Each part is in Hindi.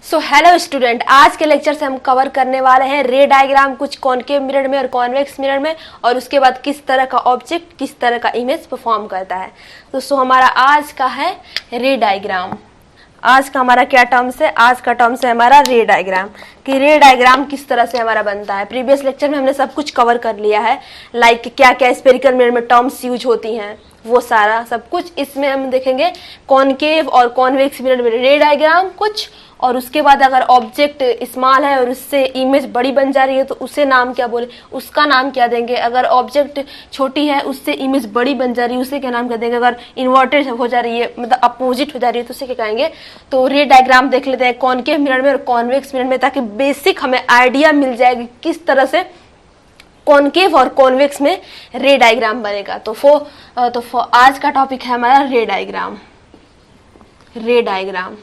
सो हेलो स्टूडेंट, आज के लेक्चर से हम कवर करने वाले हैं रे डायग्राम, कुछ कॉनकेव मिरर में और कॉन्वेक्स मिरर में, और उसके बाद किस तरह का ऑब्जेक्ट किस तरह का इमेज परफॉर्म करता है। तो हमारा आज का है रे डायग्राम। आज का हमारा क्या टर्म्स है? आज का टर्म्स है हमारा रे डायग्राम, कि रे डायग्राम किस तरह से हमारा बनता है। प्रीवियस लेक्चर में हमने सब कुछ कवर कर लिया है, लाइक क्या क्या स्फेरिकल मिरर में टर्म्स यूज होती हैं, वो सारा सब कुछ इसमें हम देखेंगे। कॉनकेव और कॉन्वेक्स मिरर में रे डायग्राम कुछ, और उसके बाद अगर ऑब्जेक्ट स्मॉल है और उससे इमेज बड़ी बन जा रही है तो उसे नाम क्या बोले, उसका नाम क्या देंगे। अगर ऑब्जेक्ट छोटी है उससे इमेज बड़ी बन जा रही है उसे क्या नाम क्या देंगे। अगर इन्वर्टेड हो जा रही है, मतलब अपोजिट हो जा रही है, तो उसे क्या कहेंगे। तो रे डायग्राम देख लेते हैं कॉनकेव मिरर में और कॉन्वेक्स मिरर में, ताकि बेसिक हमें आइडिया मिल जाएगी किस तरह से कॉनकेव और कॉन्वेक्स में रे डायग्राम बनेगा। तो आज का टॉपिक है हमारा रे डायग्राम। रे डायग्राम,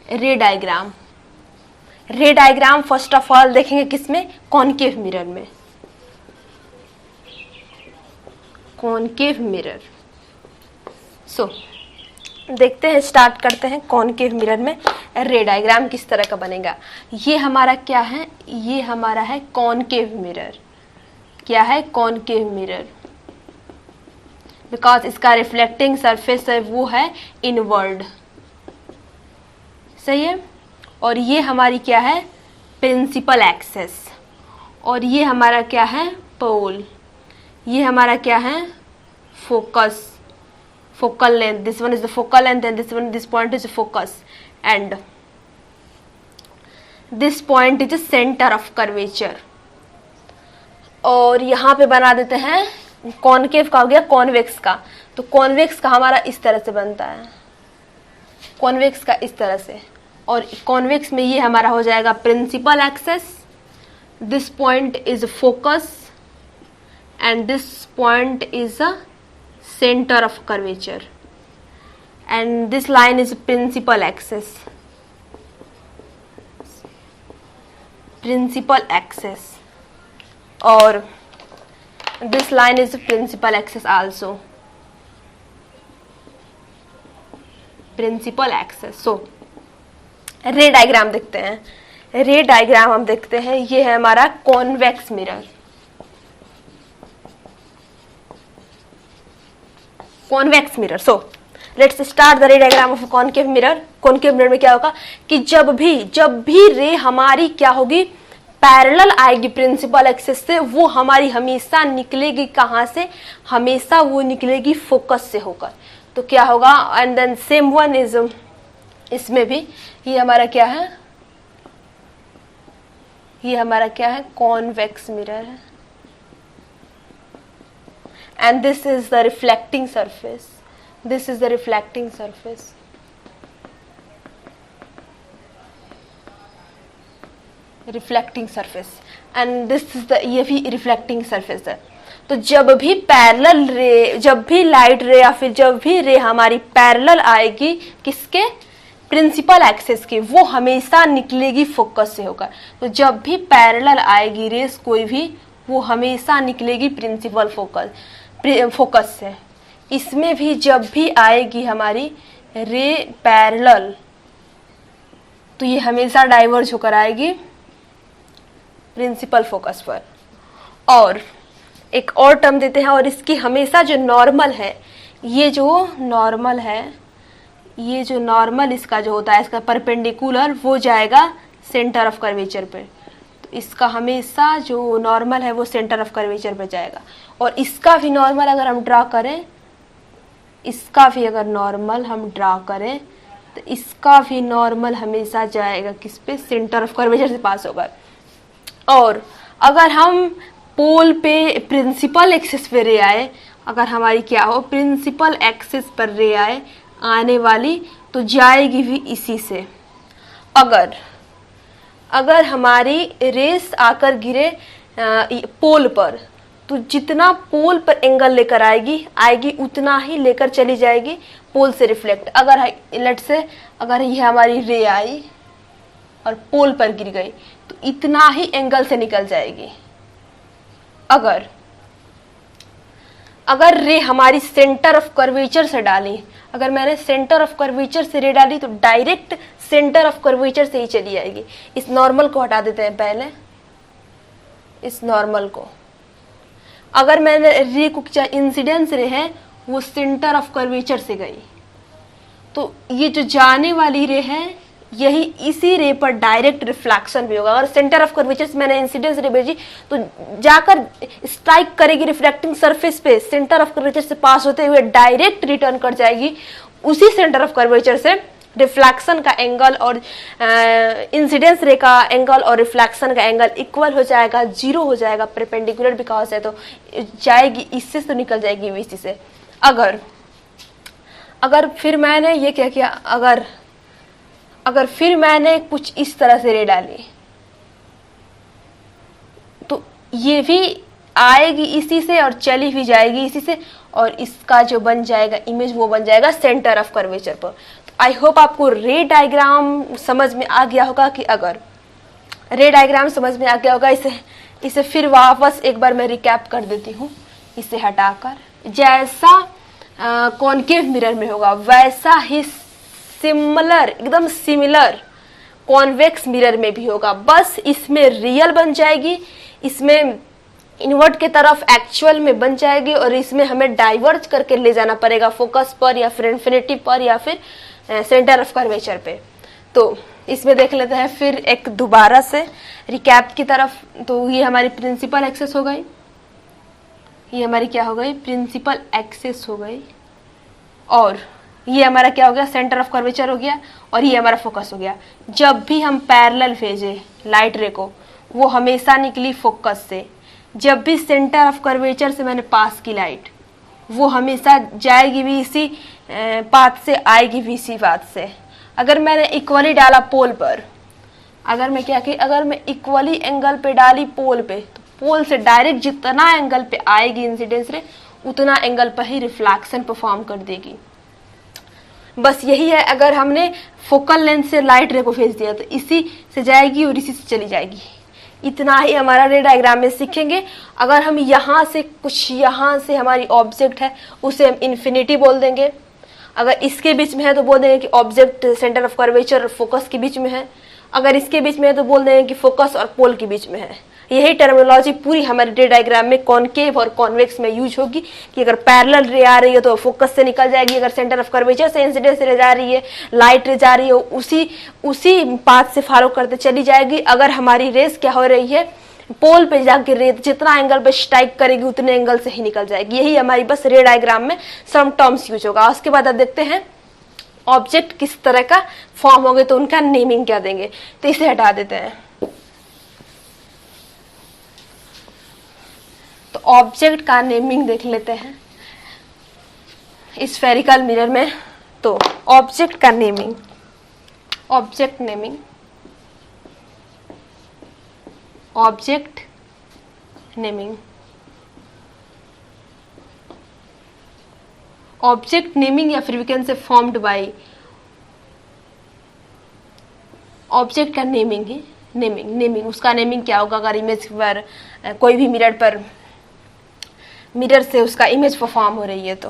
रे डायग्राम, रे डायग्राम फर्स्ट ऑफ ऑल देखेंगे किसमें? कॉनकेव मिरर में। Concave mirror. सो देखते हैं, स्टार्ट करते हैं कॉनकेव मिरर में रे डायग्राम किस तरह का बनेगा। ये हमारा क्या है? ये हमारा है कॉनकेव मिरर। क्या है? कॉनकेव मिरर, बिकॉज इसका रिफ्लेक्टिंग सरफेस है वो है इनवर्ड, सही है। और ये हमारी क्या है? Principal access. और ये हमारा क्या है? पोल। ये हमारा क्या है? Focus, focal length. This one is the focal length and this point is focus, and this point is centre of curvature. और यहाँ पे बना देते हैं, कॉनकेव का हो गया कॉन्वेक्स का। तो कॉन्वेक्स का हमारा इस तरह से बनता है, कॉन्वेक्स का इस तरह से। और कॉन्वेक्स में ये हमारा हो जाएगा principal axis, this point is focus and this point is a centre of curvature, and this line is principal axis, principal access, और this line is principal axis also, principal axis. So ray diagram देखते हैं। रे डायग्राम हम देखते हैं, ये है हमारा convex mirror. Convex mirror. So let's start the रे diagram of concave mirror. Concave mirror में क्या होगा कि जब भी रे हमारी क्या होगी, पैरेलल आएगी प्रिंसिपल एक्सेस से, वो हमारी हमेशा निकलेगी कहाँ से? हमेशा वो निकलेगी फोकस से होकर। तो क्या होगा? And then same one is इसमें भी, ये हमारा क्या है? ये हमारा क्या है? कॉन्वेक्स मिरर है, and this is the reflecting surface, this is the reflecting surface, reflecting surface, and this is the, ये भी रिफ्लेक्टिंग सरफेस है। तो जब भी पैरेलल रे, जब भी लाइट रे या फिर जब भी रे हमारी पैरेलल आएगी किसके? प्रिंसिपल एक्सेस की, वो हमेशा निकलेगी फोकस से होकर। तो जब भी पैरेलल आएगी रेस कोई भी, वो हमेशा निकलेगी प्रिंसिपल फोकस से। इसमें भी जब भी आएगी हमारी रे पैरेलल, तो ये हमेशा डाइवर्ज होकर आएगी प्रिंसिपल फोकस पर। और एक और टर्म देते हैं, और इसकी हमेशा जो नॉर्मल है, ये जो नॉर्मल है, ये जो नॉर्मल इसका जो होता है, इसका परपेंडिकुलर, वो जाएगा सेंटर ऑफ कर्वेचर पे। तो इसका हमेशा जो नॉर्मल है वो सेंटर ऑफ कर्वेचर पे जाएगा। और इसका भी नॉर्मल अगर हम ड्रा करें, इसका भी अगर नॉर्मल हम ड्रा करें, तो इसका भी नॉर्मल हमेशा जाएगा किस पे? सेंटर ऑफ कर्वेचर से पास होगा। और अगर हम पोल पे प्रिंसिपल एक्सिस पे रे आए, अगर हमारी क्या हो, प्रिंसिपल एक्सिस पर रे आए आने वाली, तो जाएगी भी इसी से। अगर हमारी रेस आकर गिरे पोल पर, तो जितना पोल पर एंगल लेकर आएगी उतना ही लेकर चली जाएगी पोल से रिफ्लेक्ट। अगर लेट से अगर ये हमारी रे आई और पोल पर गिर गई, तो इतना ही एंगल से निकल जाएगी। अगर रे हमारी सेंटर ऑफ कर्वेचर से डाली, अगर मैंने सेंटर ऑफ कर्वेचर से रे डाली तो डायरेक्ट सेंटर ऑफ कर्वेचर से ही चली आएगी। इस नॉर्मल को हटा देते हैं पहले, इस नॉर्मल को। अगर मैंने रे को इंसिडेंस रे है वो सेंटर ऑफ कर्वेचर से गई, तो ये जो जाने वाली रे है यही इसी रे पर डायरेक्ट रिफ्लेक्शन भी होगा। अगर सेंटर ऑफ कर्वेचर से मैंने इंसिडेंस रे भेजी तो जाकर स्ट्राइक करेगी रिफ्लेक्टिंग सरफेस पे, सेंटर ऑफ कर्वेचर से पास होते हुए डायरेक्ट रिटर्न कर जाएगी उसी सेंटर ऑफ कर्वेचर से। रिफ्लेक्शन का एंगल और इंसिडेंस रे का एंगल और रिफ्लेक्शन का एंगल इक्वल हो जाएगा, जीरो हो जाएगा, परपेंडिकुलर बिकॉज है तो जाएगी इससे तो निकल जाएगी VC से। अगर फिर मैंने ये क्या किया, अगर फिर मैंने कुछ इस तरह से रे डाली तो ये भी आएगी इसी से और चली भी जाएगी इसी से, और इसका जो बन जाएगा इमेज वो बन जाएगा सेंटर ऑफ कर्वेचर पर। तो आई होप आपको रे डायग्राम समझ में आ गया होगा। कि अगर रे डायग्राम समझ में आ गया होगा, इसे फिर वापस एक बार मैं रिकैप कर देती हूँ। इसे हटाकर जैसा कॉनकेव मिरर में होगा वैसा ही सिमिलर, एकदम सिमिलर कॉन्वेक्स मिरर में भी होगा, बस इसमें रियल बन जाएगी, इसमें इनवर्ट के तरफ एक्चुअल में बन जाएगी, और इसमें हमें डाइवर्ज करके ले जाना पड़ेगा फोकस पर या फिर इन्फिनिटी पर या फिर सेंटर ऑफ कर्वेचर पे। तो इसमें देख लेते हैं फिर एक दोबारा से रिकैप की तरफ। तो ये हमारी प्रिंसिपल एक्सेस हो गई, ये हमारी क्या हो गई, प्रिंसिपल एक्सेस हो गई, और ये हमारा क्या हो गया, सेंटर ऑफ कर्वेचर हो गया, और ये हमारा फोकस हो गया। जब भी हम पैरेलल भेजे लाइट रे को वो हमेशा निकली फोकस से, जब भी सेंटर ऑफ कर्वेचर से मैंने पास की लाइट वो हमेशा जाएगी भी इसी पाथ से, आएगी भी इसी पाथ से। अगर मैंने इक्वली डाला पोल पर, अगर मैं क्या कि अगर मैं इक्वली एंगल पे डाली पोल पे, तो पोल से डायरेक्ट जितना एंगल पे आएगी इंसिडेंस रे उतना एंगल पर ही रिफ्लेक्शन परफॉर्म कर देगी। बस यही है, अगर हमने फोकल लेंथ से लाइट रे को भेज दिया तो इसी से जाएगी और इसी से चली जाएगी। इतना ही हमारा रे डायग्राम में सीखेंगे। अगर हम यहाँ से कुछ, यहाँ से हमारी ऑब्जेक्ट है उसे हम इन्फिनिटी बोल देंगे, अगर इसके बीच में है तो बोल देंगे कि ऑब्जेक्ट सेंटर ऑफ कर्वेचर और फोकस के बीच में है, अगर इसके बीच में है तो बोल देंगे कि फोकस और पोल के बीच में है। यही टर्मिनोलॉजी पूरी हमारे रे डायग्राम में कॉनकेव और कॉन्वेक्स में यूज होगी कि अगर पैरेलल रे आ रही है तो फोकस से निकल जाएगी, अगर सेंटर ऑफ कर्वेचर से इंसिडेंस रे जा रही है, लाइट रे जा रही है, उसी पाथ से फॉलो करते चली जाएगी। अगर हमारी रेस क्या हो रही है, पोल पे जाके रे जितना एंगल पे स्ट्राइक करेगी उतने एंगल से ही निकल जाएगी। यही हमारी बस रे डायग्राम में सम टर्म्स यूज होगा। उसके बाद अब देखते हैं ऑब्जेक्ट किस तरह का फॉर्म होंगे तो उनका नेमिंग क्या देंगे। तो इसे हटा देते हैं। तो ऑब्जेक्ट का नेमिंग देख लेते हैं स्फेरिकल मिरर में। तो ऑब्जेक्ट का naming, object naming, object naming, object naming या फिर we can say formed by object का नेमिंग ही नेमिंग उसका नेमिंग क्या होगा। अगर इमेज पर कोई भी मिरर पर मिरर से उसका इमेज परफॉर्म हो रही है तो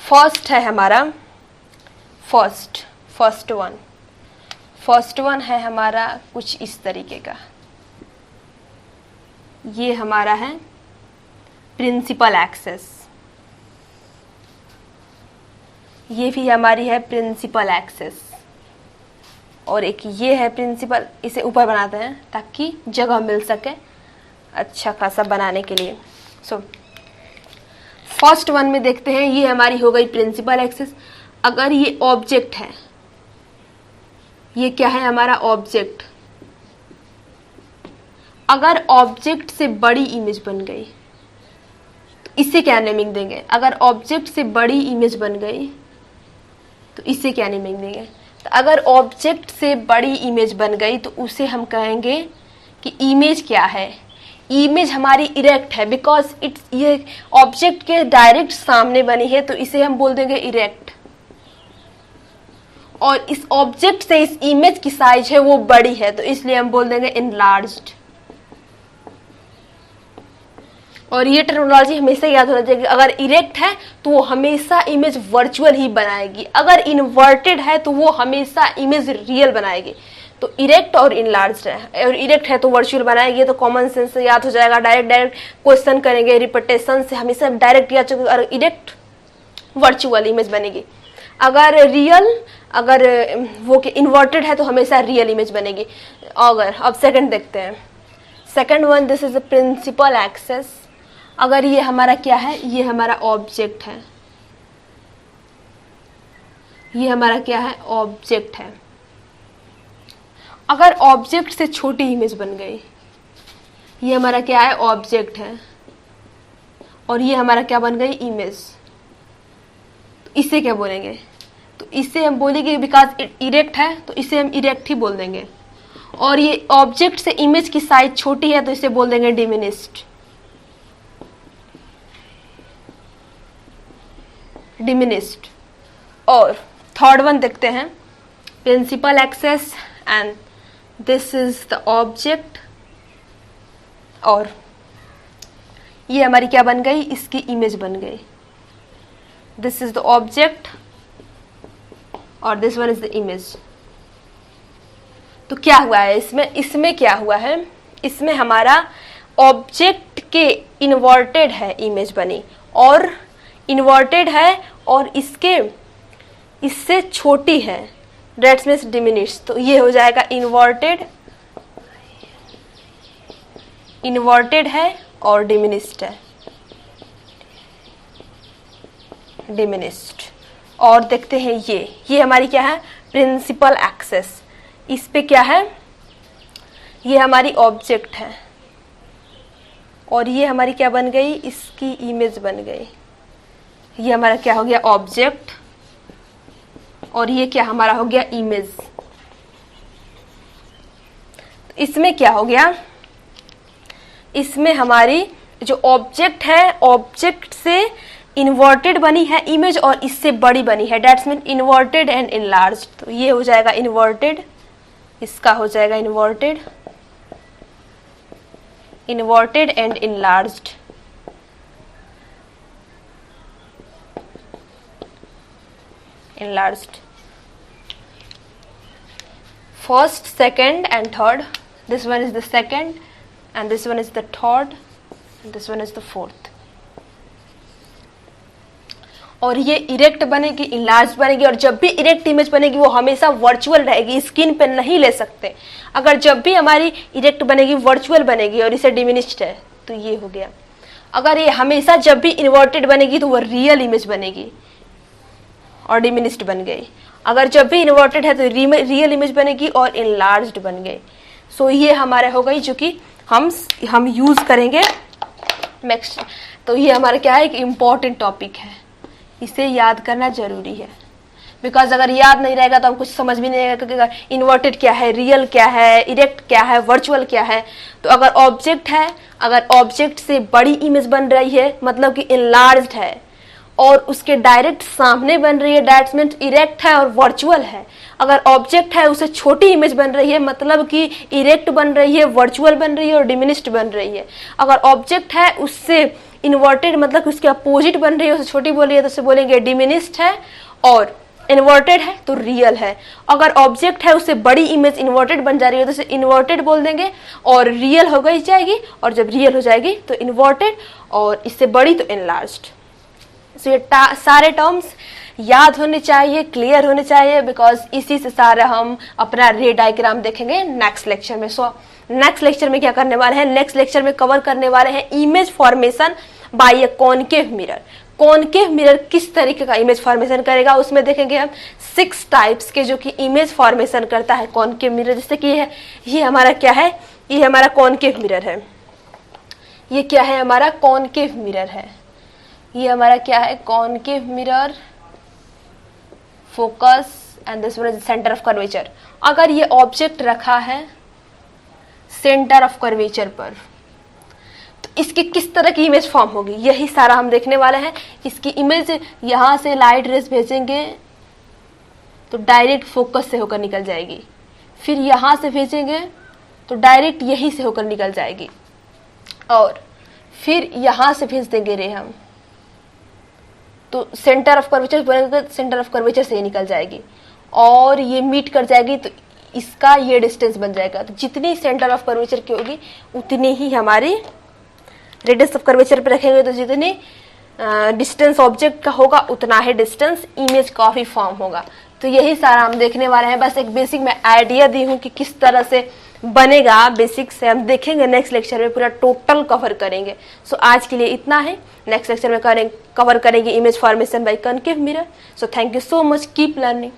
फर्स्ट है हमारा फर्स्ट वन है हमारा कुछ इस तरीके का। ये हमारा है प्रिंसिपल एक्सेस, ये भी हमारी है प्रिंसिपल एक्सेस, और एक ये है प्रिंसिपल। इसे ऊपर बनाते हैं ताकि जगह मिल सके अच्छा खासा बनाने के लिए। सो फर्स्ट वन में देखते हैं, ये हमारी हो गई प्रिंसिपल एक्सेस। अगर ये ऑब्जेक्ट है, ये क्या है हमारा ऑब्जेक्ट, अगर ऑब्जेक्ट से बड़ी इमेज बन गई तो इसे क्या नेमिंग देंगे। अगर ऑब्जेक्ट से बड़ी इमेज बन गई तो इसे क्या नेमिंग देंगे। तो अगर ऑब्जेक्ट से बड़ी इमेज बन गई तो उसे हम कहेंगे कि इमेज क्या है, इमेज हमारी इरेक्ट है, बिकॉज इट्स ये ऑब्जेक्ट के डायरेक्ट सामने बनी है तो इसे हम बोल देंगे इरेक्ट। और इस ऑब्जेक्ट से इस इमेज की साइज है वो बड़ी है तो इसलिए हम बोल देंगे इनलार्ज्ड। और ये टर्मिनोलॉजी हमेशा याद होना चाहिए कि अगर इरेक्ट है तो वो हमेशा इमेज वर्चुअल ही बनाएगी, अगर इन्वर्टेड है तो वो हमेशा इमेज रियल बनाएगी। तो इरेक्ट और इनलार्ज्ड है, और इरेक्ट है तो वर्चुअल बनाएगी, तो कॉमन सेंस से याद हो जाएगा। डायरेक्ट क्वेश्चन करेंगे रिपीटेशन से, हमेशा डायरेक्ट याद होगा। अगर इरेक्ट वर्चुअल इमेज बनेगी, अगर रियल अगर वो इन्वर्टेड है तो हमेशा रियल इमेज बनेगी। अगर अब सेकंड देखते हैं, second one, this is the principal axes. अगर ये हमारा क्या है, ये हमारा ऑब्जेक्ट है, ये हमारा क्या है, ऑब्जेक्ट है। अगर ऑब्जेक्ट से छोटी इमेज बन गई, ये हमारा क्या है, ऑब्जेक्ट है, और ये हमारा क्या बन गई, इमेज, तो इसे क्या बोलेंगे, तो इसे हम बोलेंगे बिकॉज इरेक्ट है तो इसे हम इरेक्ट ही बोल देंगे। और ये ऑब्जेक्ट से इमेज की साइज छोटी है तो इसे बोल देंगे डिमिनिस्ड, डिमिनिस्ड। और थर्ड वन देखते हैं, principal axes and this is the object, और ये हमारी क्या बन गई, इसकी इमेज बन गई। दिस इज द ऑब्जेक्ट और this one is the image. तो क्या हुआ है इसमें क्या हुआ है, इसमें हमारा ऑब्जेक्ट के इन्वर्टेड है इमेज बनी, और इन्वर्टेड है और इससे छोटी है, दैट्स मीन्स डिमिनिश। तो ये हो जाएगा इन्वर्टेड है और डिमिनिस्ड है, डिमिनिस्ड। और देखते हैं ये हमारी क्या है, प्रिंसिपल एक्सेस। इस पे क्या है, ये हमारी ऑब्जेक्ट है, और ये हमारी क्या बन गई, इसकी इमेज बन गई। ये हमारा क्या हो गया, ऑब्जेक्ट, और ये क्या हमारा हो गया, इमेज। इसमें क्या हो गया, इसमें हमारी जो ऑब्जेक्ट है, ऑब्जेक्ट से इन्वर्टेड बनी है इमेज और इससे बड़ी बनी है, that's mean inverted and enlarged. तो ये हो जाएगा इन्वर्टेड, इसका हो जाएगा inverted and enlarged. enlarged. First, second and third. This one is the second and this one is the third and this one is the fourth. और ये इरेक्ट बनेगी, इनलार्ज बनेगी, और जब भी इरेक्ट इमेज बनेगी वो हमेशा वर्चुअल रहेगी, स्क्रीन पे नहीं ले सकते। अगर जब भी हमारी इरेक्ट बनेगी वर्चुअल बनेगी और इसे डिमिनिश्ड है तो ये हो गया। अगर ये हमेशा जब भी इन्वर्टेड बनेगी तो वो रियल इमेज बनेगी और डिमिनिश्ड बन गई। अगर जब भी इन्वर्टेड है तो रियल इमेज बनेगी और इनलार्ज्ड बन गई। सो ये हमारे हो गई जो कि हम यूज करेंगे नेक्स्ट। तो ये हमारा क्या है, एक इम्पॉर्टेंट टॉपिक है, इसे याद करना जरूरी है। बिकॉज अगर याद नहीं रहेगा तो हम कुछ समझ भी नहीं आएगा, क्योंकि इन्वर्टेड क्या है, रियल क्या है, इरेक्ट क्या है, वर्चुअल क्या है। तो अगर ऑब्जेक्ट है, अगर ऑब्जेक्ट से बड़ी इमेज बन रही है मतलब कि इनलार्ज्ड है, और उसके डायरेक्ट सामने बन रही है, दैट्स मीन्स इरेक्ट है और वर्चुअल है। अगर ऑब्जेक्ट है उसे छोटी इमेज बन रही है मतलब कि इरेक्ट बन रही है, वर्चुअल बन रही है और डिमिनिश्ड बन रही है। अगर ऑब्जेक्ट है उससे इन्वर्टेड मतलब उसके अपोजिट बन रही है, उसे छोटी बोल रही है तो उसे बोलेंगे डिमिनिश्ड है, और इन्वर्टेड है तो रियल है। अगर ऑब्जेक्ट है उससे बड़ी इमेज इन्वर्टेड बन जा रही है तो उसे इन्वर्टेड बोल देंगे और रियल हो गई जाएगी, और जब रियल हो जाएगी तो इन्वर्टेड, और इससे बड़ी तो इनलार्ज्ड। सो ये सारे टर्म्स याद होने चाहिए, क्लियर होने चाहिए, बिकॉज इसी से सारा हम अपना रे डायग्राम देखेंगे नेक्स्ट लेक्चर में। सो नेक्स्ट लेक्चर में क्या करने वाले हैं, नेक्स्ट लेक्चर में कवर करने वाले हैं image formation by A concave mirror. Concave mirror किस तरीके का इमेज फॉर्मेशन करेगा उसमें देखेंगे हम 6 टाइप्स के जो कि इमेज फॉर्मेशन करता है कॉनकेव मिरर। जैसे कि ये हमारा क्या है, ये हमारा कॉनकेव मिरर है, ये क्या है हमारा कॉनकेव मिरर है, ये हमारा क्या है concave mirror, focus and this one is centre of curvature. अगर ये ऑब्जेक्ट रखा है सेंटर ऑफ कर्वेचर पर तो इसकी किस तरह की इमेज फॉर्म होगी, यही सारा हम देखने वाले हैं। इसकी इमेज यहां से लाइट रेज भेजेंगे तो डायरेक्ट फोकस से होकर निकल जाएगी, फिर यहां से भेजेंगे तो डायरेक्ट यही से होकर निकल जाएगी, और फिर यहाँ से भेज देंगे रे हम, तो सेंटर ऑफ कर्वेचर बनेगा, सेंटर ऑफ कर्वेचर से ही निकल जाएगी और ये मीट कर जाएगी, तो इसका ये डिस्टेंस बन जाएगा। तो जितनी सेंटर ऑफ कर्वेचर की होगी उतनी ही हमारी रेडियस ऑफ कर्वेचर पे रखेंगे, तो जितनी डिस्टेंस ऑब्जेक्ट का होगा उतना ही डिस्टेंस इमेज का भी फॉर्म होगा। तो यही सारा हम देखने वाले हैं। बस एक बेसिक मैं आइडिया दी हूँ कि किस तरह से बनेगा, बेसिक से हम देखेंगे। नेक्स्ट लेक्चर में पूरा टोटल कवर करेंगे। सो आज के लिए इतना है। नेक्स्ट लेक्चर में कवर करेंगे image formation by concave mirror. So thank you so much, keep learning.